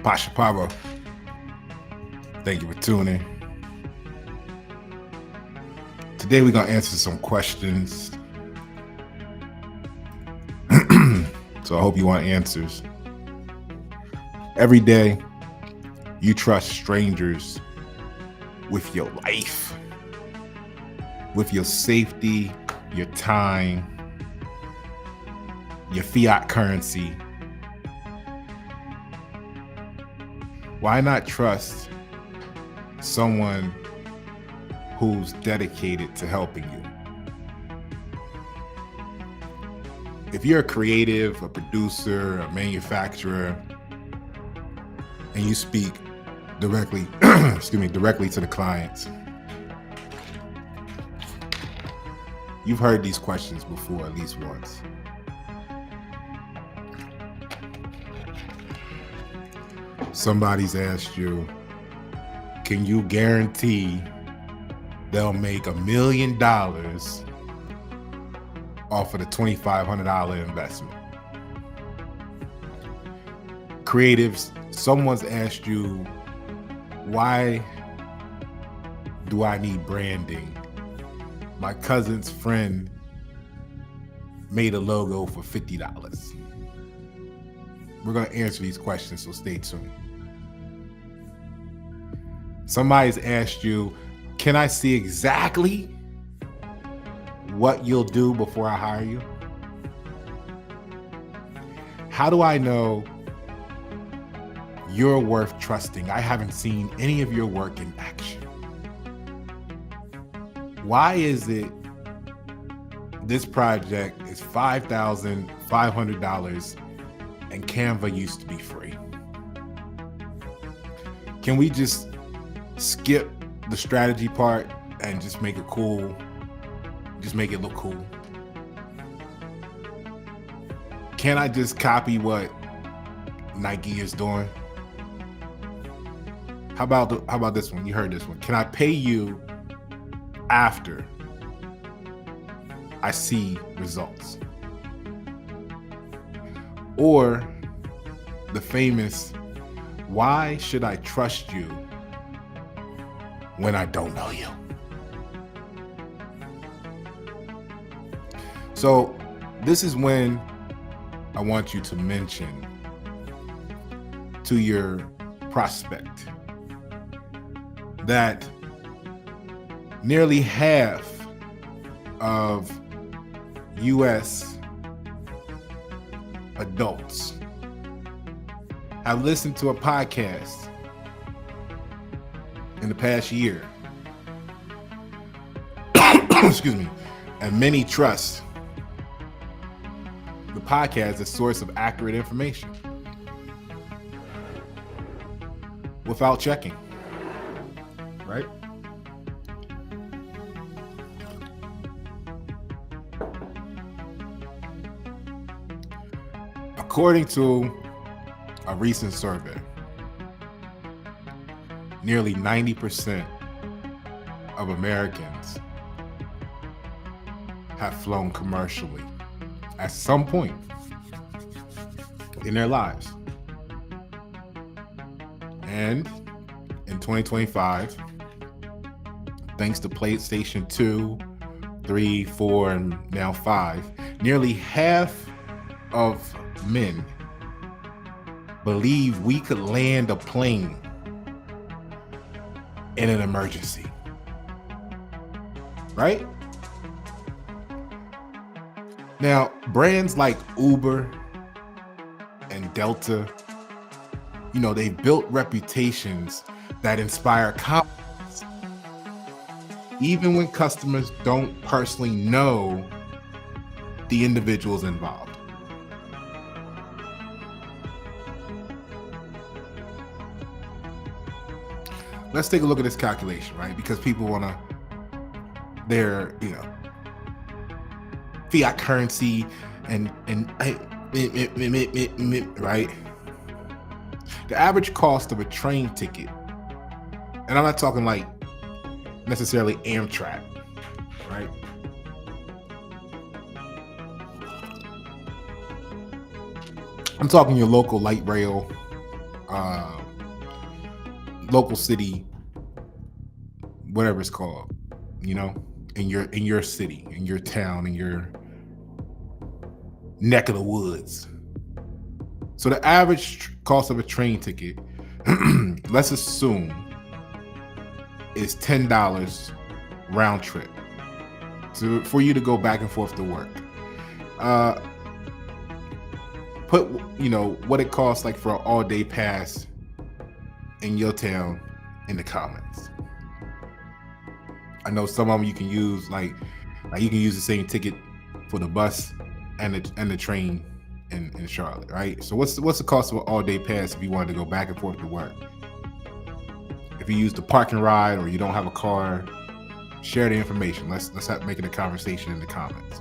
Pasha, Paroh. Thank you for tuning. Today we're going to answer some questions. So I hope you want answers. Every day, you trust strangers with your life, with your safety, your time, your fiat currency. Why not trust someone who's dedicated to helping you? If you're a creative, a producer, a manufacturer, and you speak directly, directly to the clients, you've heard these questions before at least once. Somebody's asked you, can you guarantee they'll make $1 million off of the $2,500 investment? Creatives, someone's asked you, why do I need branding? My cousin's friend made a logo for $50. We're going to answer these questions, so stay tuned. Somebody's asked you, can I see exactly what you'll do before I hire you? How do I know you're worth trusting? I haven't seen any of your work in action. Why is it this project is $5,500 and Canva used to be free? Can we just skip the strategy part and just make it cool? Just make it look cool. Can I just copy what Nike is doing? How about this one? You heard this one. Can I pay you after I see results? Or the famous, why should I trust you when I don't know you? So this is when I want you to mention to your prospect that nearly half of U.S. adults have listened to a podcast in the past year. Excuse me. And many trust the podcast as a source of accurate information without checking, right? According to a recent survey, nearly 90% of Americans have flown commercially at some point in their lives. And in 2025, thanks to PlayStation 2, 3, 4, and now 5, nearly half of men believe we could land a plane in an emergency. Right? Now, brands like Uber and Delta, they've built reputations that inspire confidence, even when customers don't personally know the individuals involved. Let's take a look at this calculation, right? Because people want to, fiat currency and right? The average cost of a train ticket, and I'm not talking like necessarily Amtrak, right? I'm talking your local light rail, local city, whatever it's called, you know, in your city, in your town, in your neck of the woods. So the average cost of a train ticket, let's assume, is $10 round trip for you to go back and forth to work. Put what it costs like for an all-day pass in your town in the comments. I know some of them you can use like you can use the same ticket for the bus and the train in Charlotte, right? So what's the cost of an all-day pass if you wanted to go back and forth to work? If you use the parking ride or you don't have a car, share the information. Let's make it a conversation in the comments.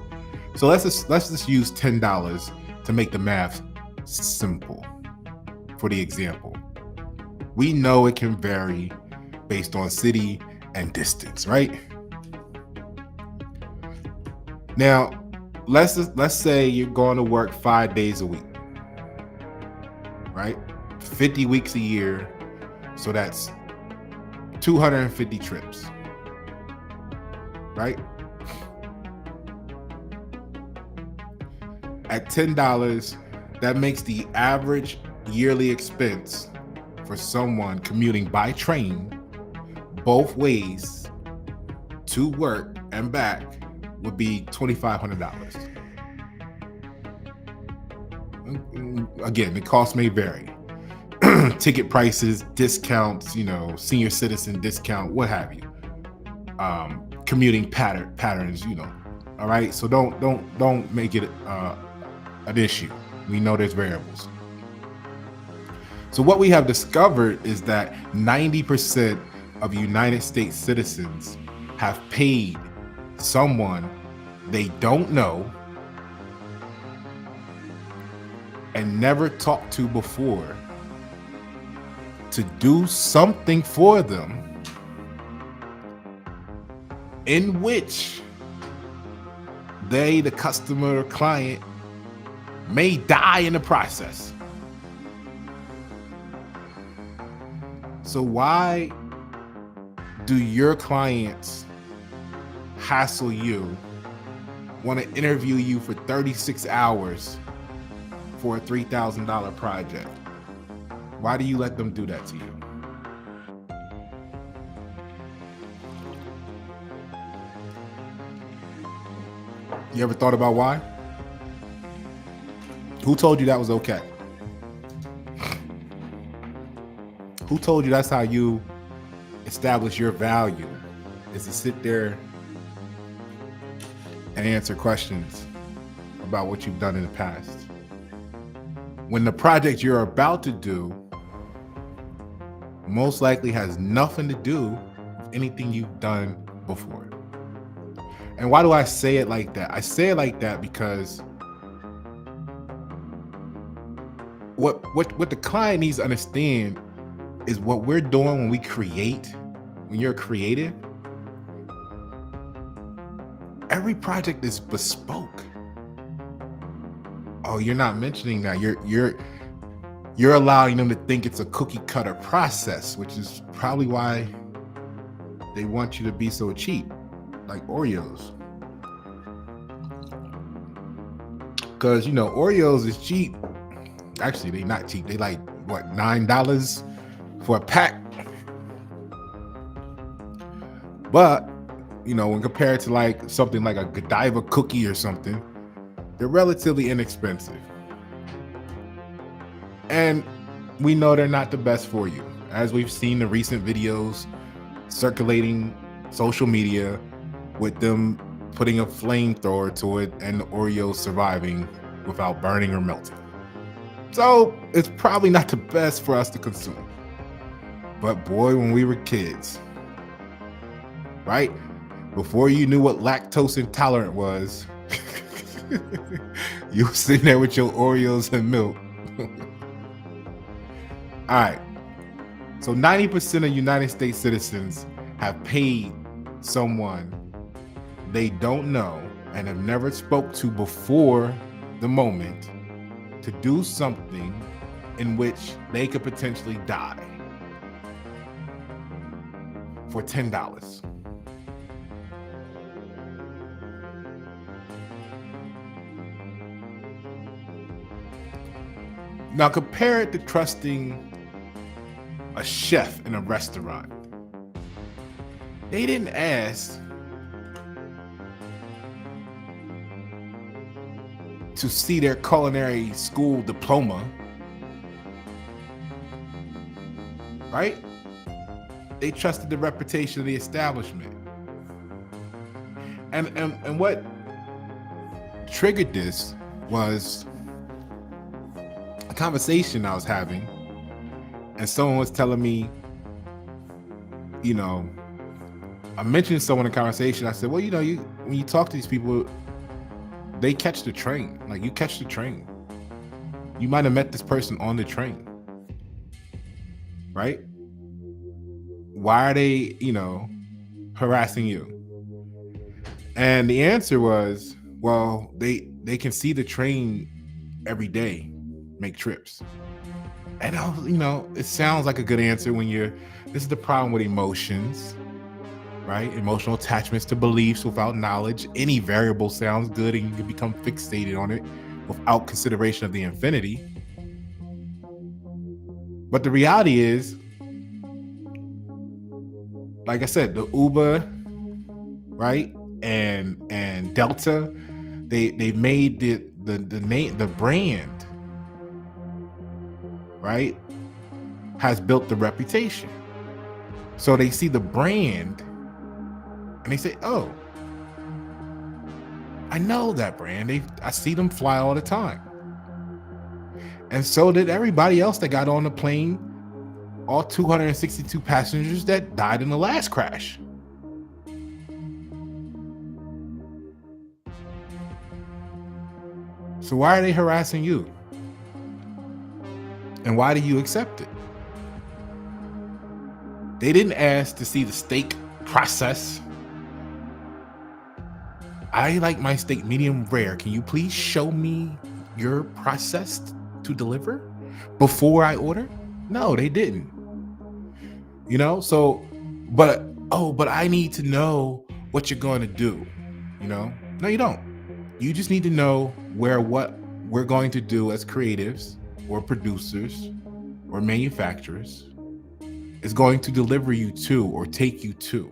So let's just use $10 to make the math simple for the example. We know it can vary based on city and distance, right? Now, let's say you're going to work 5 days a week, right? 50 weeks a year, so that's 250 trips, right? At $10, that makes the average yearly expense for someone commuting by train both ways to work and back would be $2,500. Again, the cost may vary. Ticket prices, discounts, senior citizen discount, what have you. Commuting patterns, All right, so don't make it an issue. We know there's variables. So what we have discovered is that 90% of United States citizens have paid someone they don't know and never talked to before to do something for them in which they, the customer or client, may die in the process. So why do your clients hassle you, want to interview you for 36 hours for a $3,000 project? Why do you let them do that to you? You ever thought about why? Who told you that was okay? Who told you that's how you establish your value, is to sit there and answer questions about what you've done in the past, when the project you're about to do most likely has nothing to do with anything you've done before? And why do I say it like that? I say it like that because what the client needs to understand is what we're doing when we create, when you're creative. Every project is bespoke. Oh, you're not mentioning that. You're allowing them to think it's a cookie cutter process, which is probably why they want you to be so cheap, like Oreos. Because Oreos is cheap. Actually, they're not cheap. They like what, $9 for a pack. But when compared to like something like a Godiva cookie or something, they're relatively inexpensive. And we know they're not the best for you, as we've seen the recent videos circulating social media with them putting a flamethrower to it and the Oreos surviving without burning or melting. So it's probably not the best for us to consume. But boy, when we were kids, right? Before you knew what lactose intolerant was, you were sitting there with your Oreos and milk. All right. So 90% of United States citizens have paid someone they don't know and have never spoke to before the moment to do something in which they could potentially die for $10. Now compare it to trusting a chef in a restaurant. They didn't ask to see their culinary school diploma, right? They trusted the reputation of the establishment. And what triggered this was a conversation I was having, and someone was telling me, you know, I mentioned someone in the conversation. I said, well, you know, when you talk to these people, they catch the train. Like, you catch the train. You might have met this person on the train, right? Why are they, you know, harassing you? And the answer was, well, they can see the train every day make trips. And I was, you know, it sounds like a good answer when this is the problem with emotions, right? Emotional attachments to beliefs without knowledge. Any variable sounds good and you can become fixated on it without consideration of the infinity. But the reality is, like I said, the Uber, right, and Delta, they made the brand, right, has built the reputation. So they see the brand and they say, oh, I know that brand. I see them fly all the time. And so did everybody else that got on the plane, all 262 passengers that died in the last crash. So why are they harassing you? And why do you accept it? They didn't ask to see the steak process. I like my steak medium rare. Can you please show me your process to deliver before I order? No, they didn't. You know, so, but I need to know what you're going to do. You know, no, you don't. You just need to know what we're going to do as creatives or producers or manufacturers is going to deliver you to or take you to,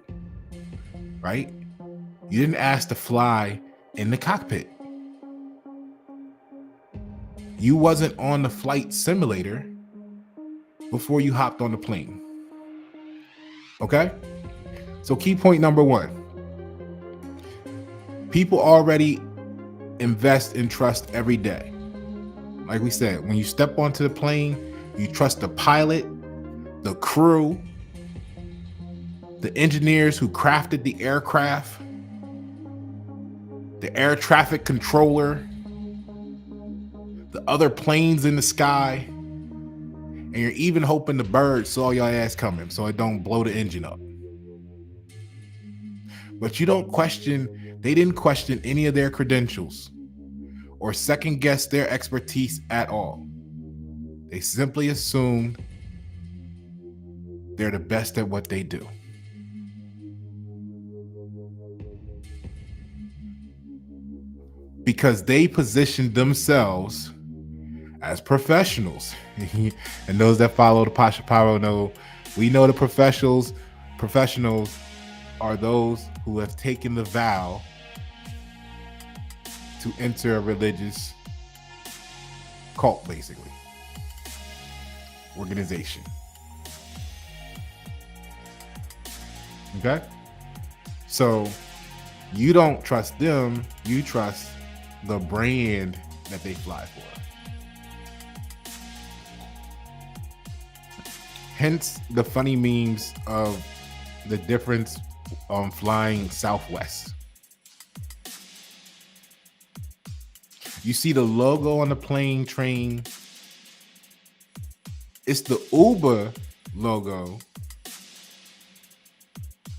right? You didn't ask to fly in the cockpit. You wasn't on the flight simulator before you hopped on the plane. Okay? So key point number 1. People already invest in trust every day. Like we said, when you step onto the plane, you trust the pilot, the crew, the engineers who crafted the aircraft, the air traffic controller, the other planes in the sky, and you're even hoping the birds saw your ass coming so it don't blow the engine up. But they didn't question any of their credentials or second guess their expertise at all. They simply assumed they're the best at what they do. Because they positioned themselves as professionals. And those that follow the Pasha Paroh know, we know the professionals are those who have taken the vow to enter a religious cult, basically. Organization. Okay? So you don't trust them, you trust the brand that they fly for. Hence the funny memes of the difference on flying Southwest. You see the logo on the plane train. It's the Uber logo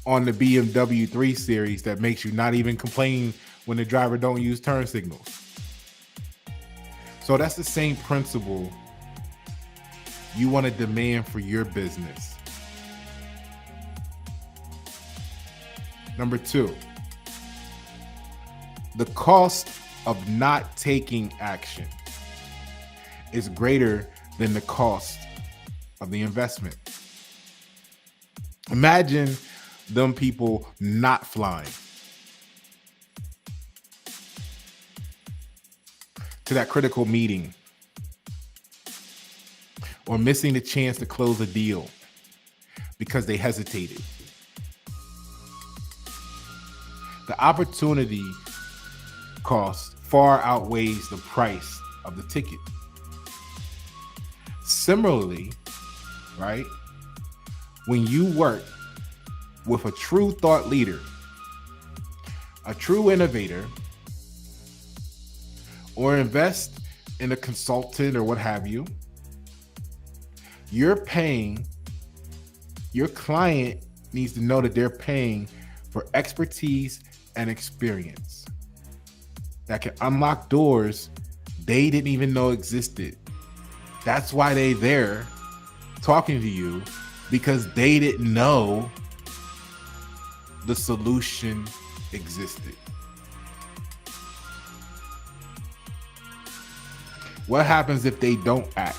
on the BMW 3 Series that makes you not even complain when the driver don't use turn signals. So that's the same principle you want to demand for your business. Number 2, the cost of not taking action is greater than the cost of the investment. Imagine them people not flying to that critical meeting, or missing the chance to close a deal because they hesitated. The opportunity cost far outweighs the price of the ticket. Similarly, right, when you work with a true thought leader, a true innovator, or invest in a consultant or what have you, you're paying, your client needs to know that they're paying for expertise and experience that can unlock doors they didn't even know existed. That's why they're there talking to you, because they didn't know the solution existed. What happens if they don't act?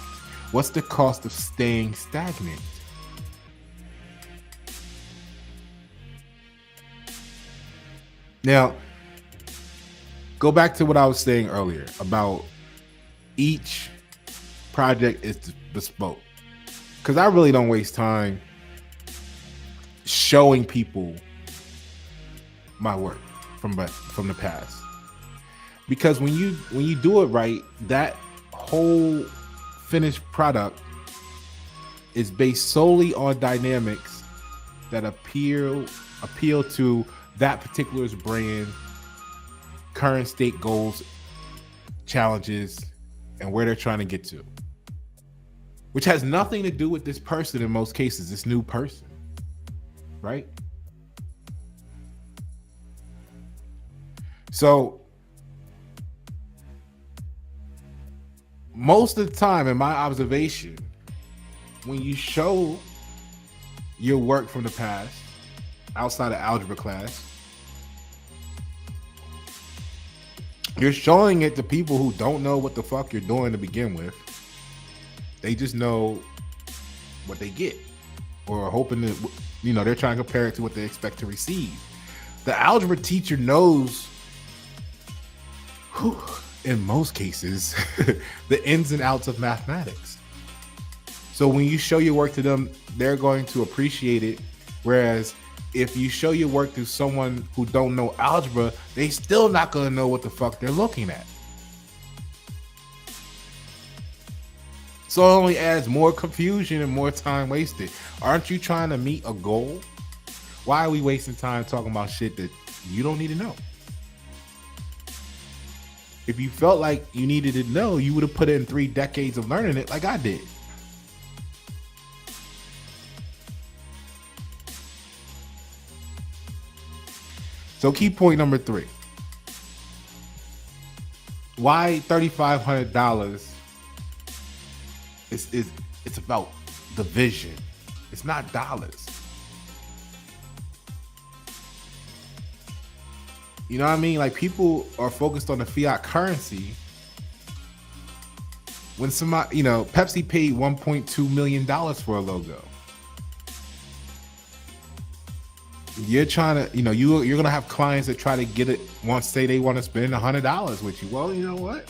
What's the cost of staying stagnant? Now, go back to what I was saying earlier about each project is bespoke. Because I really don't waste time showing people my work from the past. Because when you do it right, that whole finished product is based solely on dynamics that appeal to that particular brand, current state goals, challenges, and where they're trying to get to. Which has nothing to do with this person in most cases, this new person, right? So most of the time, in my observation, when you show your work from the past outside of algebra class, you're showing it to people who don't know what the fuck you're doing to begin with. They just know what they get, or are hoping that, they're trying to compare it to what they expect to receive. The algebra teacher knows, in most cases, the ins and outs of mathematics. So when you show your work to them, they're going to appreciate it. Whereas if you show your work to someone who don't know algebra, they still not going to know what the fuck they're looking at. So it only adds more confusion and more time wasted. Aren't you trying to meet a goal? Why are we wasting time talking about shit that you don't need to know? If you felt like you needed to know, you would have put in 3 decades of learning it like I did. So key point number 3. Why $3,500 it's about the vision. It's not dollars. You know what I mean? Like, people are focused on the fiat currency. When somebody, Pepsi paid $1.2 million for a logo. You're trying to, you're going to have clients that try to get it, say they want to spend $100 with you. Well, you know what?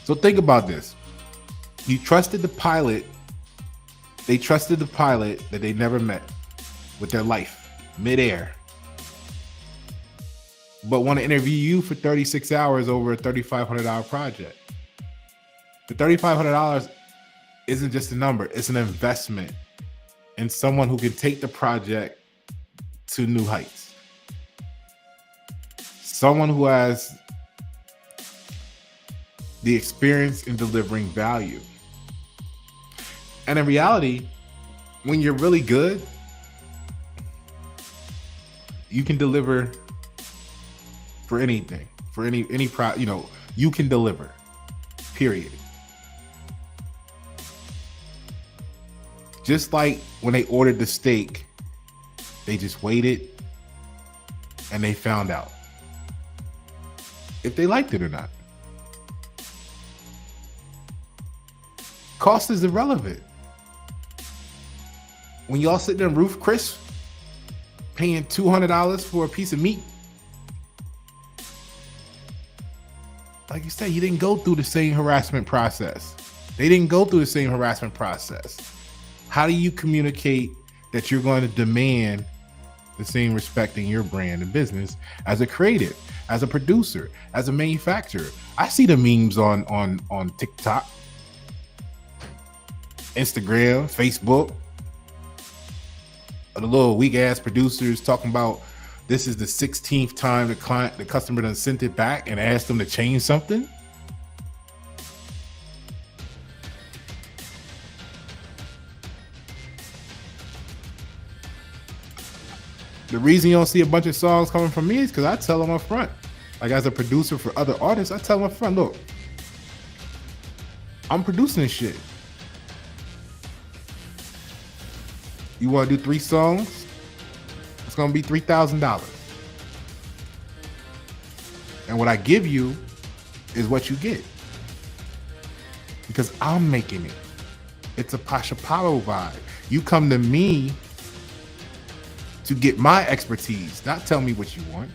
So think about this. You trusted the pilot. They trusted the pilot that they never met with their life, midair, but want to interview you for 36 hours over a $3,500 project. The $3,500 isn't just a number. It's an investment in someone who can take the project to new heights. Someone who has the experience in delivering value. And in reality, when you're really good, you can deliver for anything, for any you can deliver. Period. Just like when they ordered the steak, they just waited and they found out if they liked it or not. Cost is irrelevant. When y'all sitting in Roof Chris paying $200 for a piece of meat, like you said, you didn't go through the same harassment process. They didn't go through the same harassment process. How do you communicate that you're going to demand the same respect in your brand and business as a creative, as a producer, as a manufacturer? I see the memes on TikTok, Instagram, Facebook, the little weak ass producers talking about this is the 16th time the customer done sent it back and asked them to change something. The reason you don't see a bunch of songs coming from me is because I tell them up front. Like as a producer for other artists, I tell them up front, look, I'm producing this shit. You want to do 3 songs? It's going to be $3,000. And what I give you is what you get. Because I'm making it. It's a Pasha Paroh vibe. You come to me to get my expertise, not tell me what you want.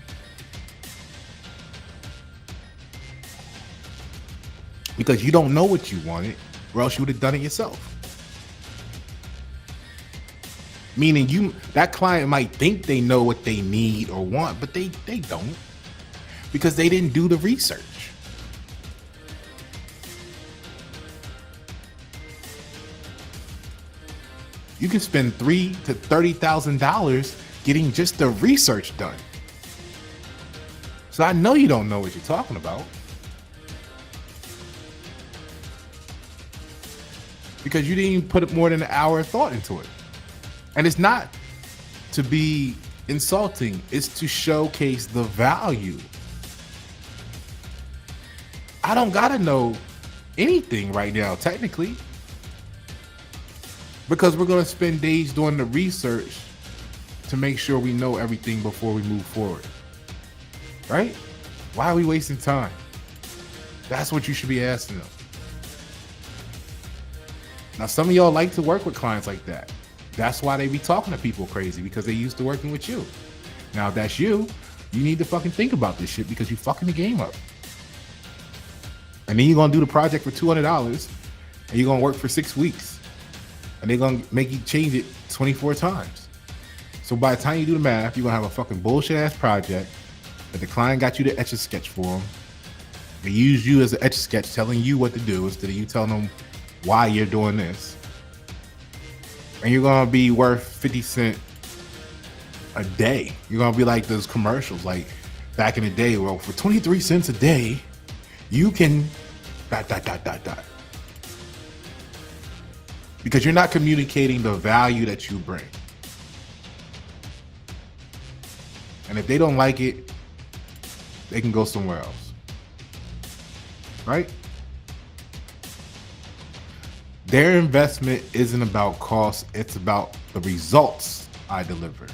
Because you don't know what you wanted, or else you would have done it yourself. Meaning that client might think they know what they need or want, but they don't. Because they didn't do the research. You can spend $3,000 to $30,000 getting just the research done. So I know you don't know what you're talking about. Because you didn't even put more than an hour of thought into it. And it's not to be insulting, it's to showcase the value. I don't gotta know anything right now, technically. Because we're gonna spend days doing the research to make sure we know everything before we move forward. Right? Why are we wasting time? That's what you should be asking them. Now, some of y'all like to work with clients like that. That's why they be talking to people crazy, because they used to working with you. Now, if that's you, you need to fucking think about this shit because you fucking the game up. And then you're gonna do the project for $200 and you're gonna work for 6 weeks. And they're gonna make you change it 24 times. So by the time you do the math, you're gonna have a fucking bullshit ass project that the client got you to etch a sketch for them. They use you as an etch a sketch, telling you what to do instead of you telling them why you're doing this. And you're gonna be worth 50 cents a day. You're gonna be like those commercials, like back in the day, well, for 23 cents a day, you can ... Because you're not communicating the value that you bring. And if they don't like it, they can go somewhere else. Right? Their investment isn't about cost, it's about the results I deliver.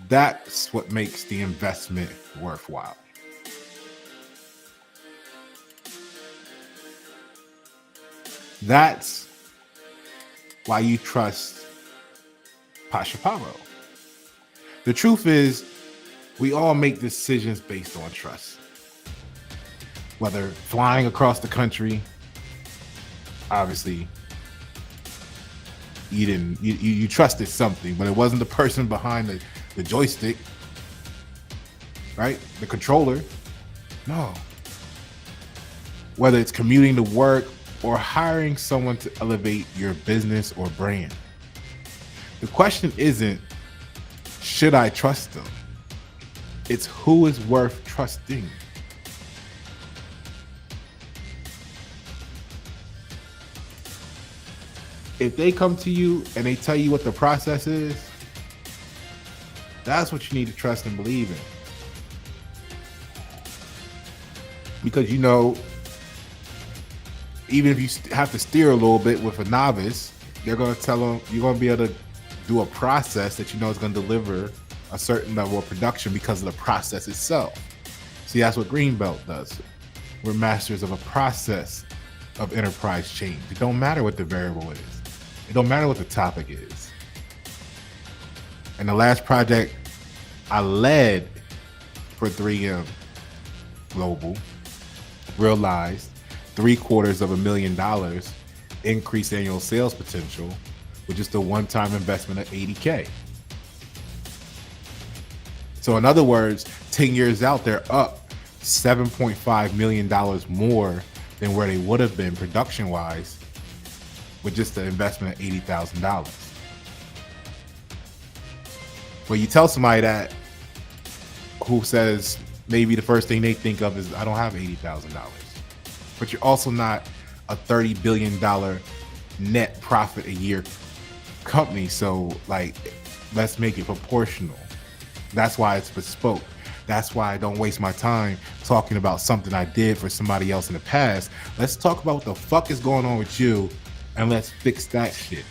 That's what makes the investment worthwhile. That's why you trust Pasha Paroh. The truth is, we all make decisions based on trust. Whether flying across the country, obviously, you trusted something, but it wasn't the person behind the joystick, right? The controller. No. Whether it's commuting to work or hiring someone to elevate your business or brand. The question isn't, should I trust them? It's who is worth trusting. If they come to you and they tell you what the process is, that's what you need to trust and believe in. Because you know Even if you have to steer a little bit with a novice, they're going to tell them you're going to be able to do a process that you know is going to deliver a certain level of production because of the process itself. See, that's what Greenbelt does. We're masters of a process of enterprise change. It don't matter what the variable is. It don't matter what the topic is. And the last project I led for 3M Global realized $750,000 increased annual sales potential with just a one-time investment of $80K. So in other words, 10 years out, they're up $7.5 million more than where they would have been production-wise with just the investment of $80,000. Well, you tell somebody that who says maybe the first thing they think of is, I don't have $80,000. But you're also not a $30 billion net profit a year company. So like, let's make it proportional. That's why it's bespoke. That's why I don't waste my time talking about something I did for somebody else in the past. Let's talk about what the fuck is going on with you and let's fix that shit.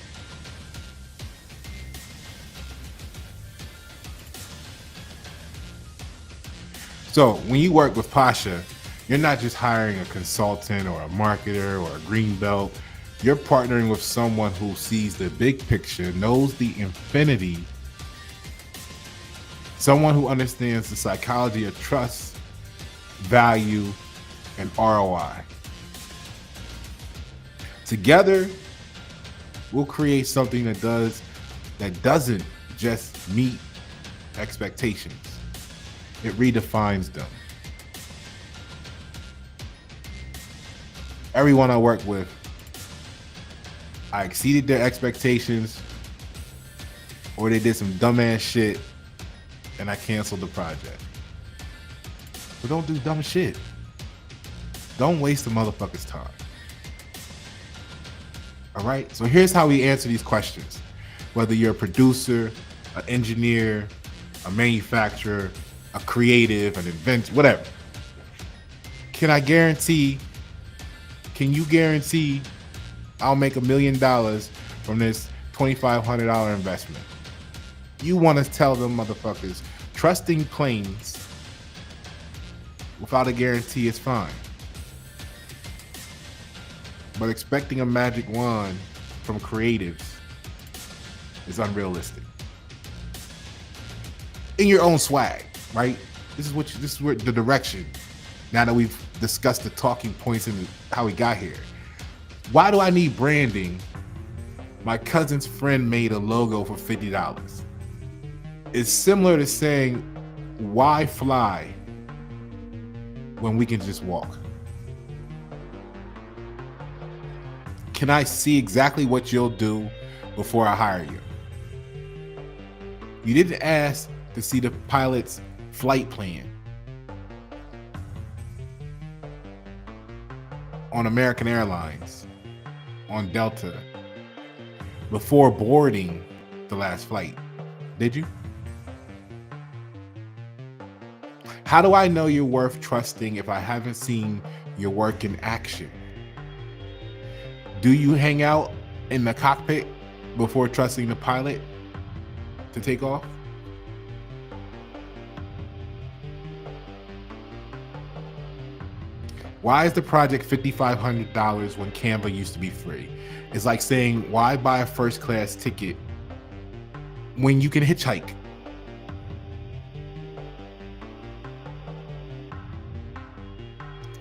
So when you work with Pasha, you're not just hiring a consultant or a marketer or a green belt. You're partnering with someone who sees the big picture, knows the infinity, someone who understands the psychology of trust, value, and ROI. Together, we'll create something that doesn't just meet expectations. It redefines them. Everyone I work with, I exceeded their expectations, or they did some dumbass shit and I canceled the project. But don't do dumb shit. Don't waste the motherfucker's time. All right? So here's how we answer these questions. Whether you're a producer, an engineer, a manufacturer, a creative, an inventor, whatever. Can you guarantee I'll make $1 million from this $2,500 investment? You want to tell them motherfuckers, trusting planes without a guarantee is fine. But expecting a magic wand from creatives is unrealistic. In your own swag, right? This is where the direction. Now that we've discussed the talking points and how we got here. Why do I need branding? My cousin's friend made a logo for $50. It's similar to saying, why fly when we can just walk? Can I see exactly what you'll do before I hire you? You didn't ask to see the pilot's flight plan. On American Airlines, on Delta, before boarding the last flight, did you? How do I know you're worth trusting if I haven't seen your work in action? Do you hang out in the cockpit before trusting the pilot to take off? Why is the project $5,500 when Canva used to be free? It's like saying, why buy a first class ticket when you can hitchhike?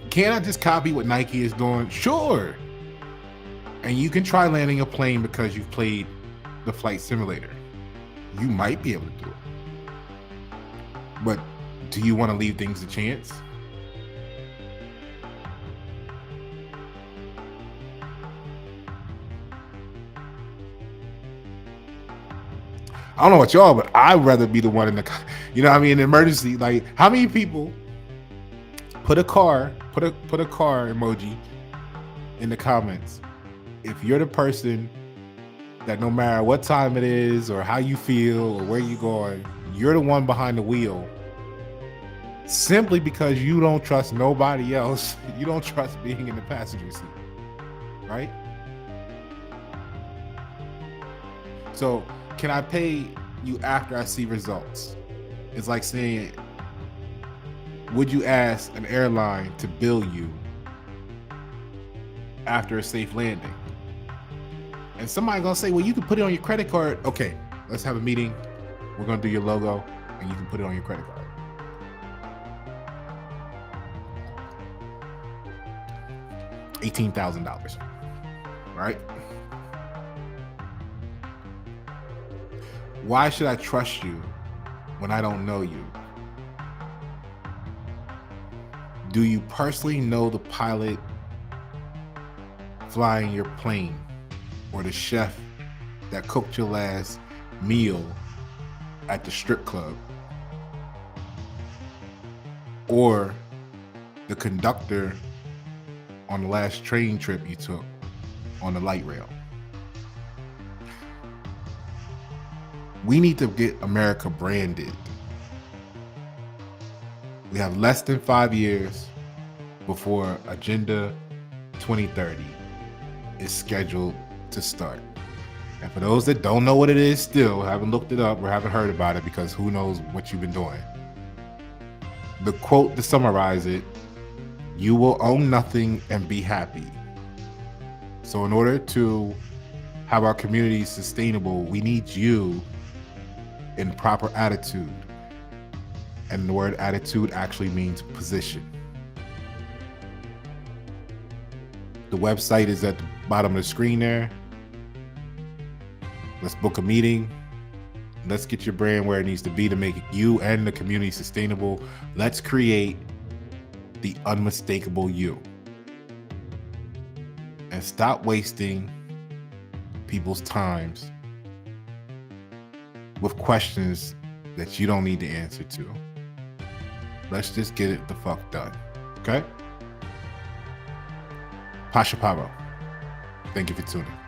Can I just copy what Nike is doing? Sure. And you can try landing a plane because you've played the flight simulator. You might be able to do it. But do you want to leave things to chance? I don't know about y'all, but I'd rather be the one in the, you know what I mean, in emergency. Like, how many people put a car emoji in the comments if you're the person that no matter what time it is or how you feel or where you're going, you're the one behind the wheel simply because you don't trust nobody else. You don't trust being in the passenger seat. right? So can I pay you after I see results? It's like saying, would you ask an airline to bill you after a safe landing? And somebody gonna say, well, you can put it on your credit card. Okay, let's have a meeting. We're gonna do your logo and you can put it on your credit card. $18,000, right? Why should I trust you when I don't know you? Do you personally know the pilot flying your plane or the chef that cooked your last meal at the strip club, or the conductor on the last train trip you took on the light rail? We need to get America branded. We have less than 5 years before Agenda 2030 is scheduled to start. And for those that don't know what it is, still haven't looked it up or haven't heard about it, because who knows what you've been doing. The quote to summarize it: you will own nothing and be happy. So in order to have our community sustainable, we need you in proper attitude. And the word attitude actually means position. The website is at the bottom of the screen there. Let's book a meeting. Let's get your brand where it needs to be to make you and the community sustainable. Let's create the unmistakable you. And stop wasting people's times with questions that you don't need the answer to. Let's just get it the fuck done. Okay? Pasha Paroh. Thank you for tuning.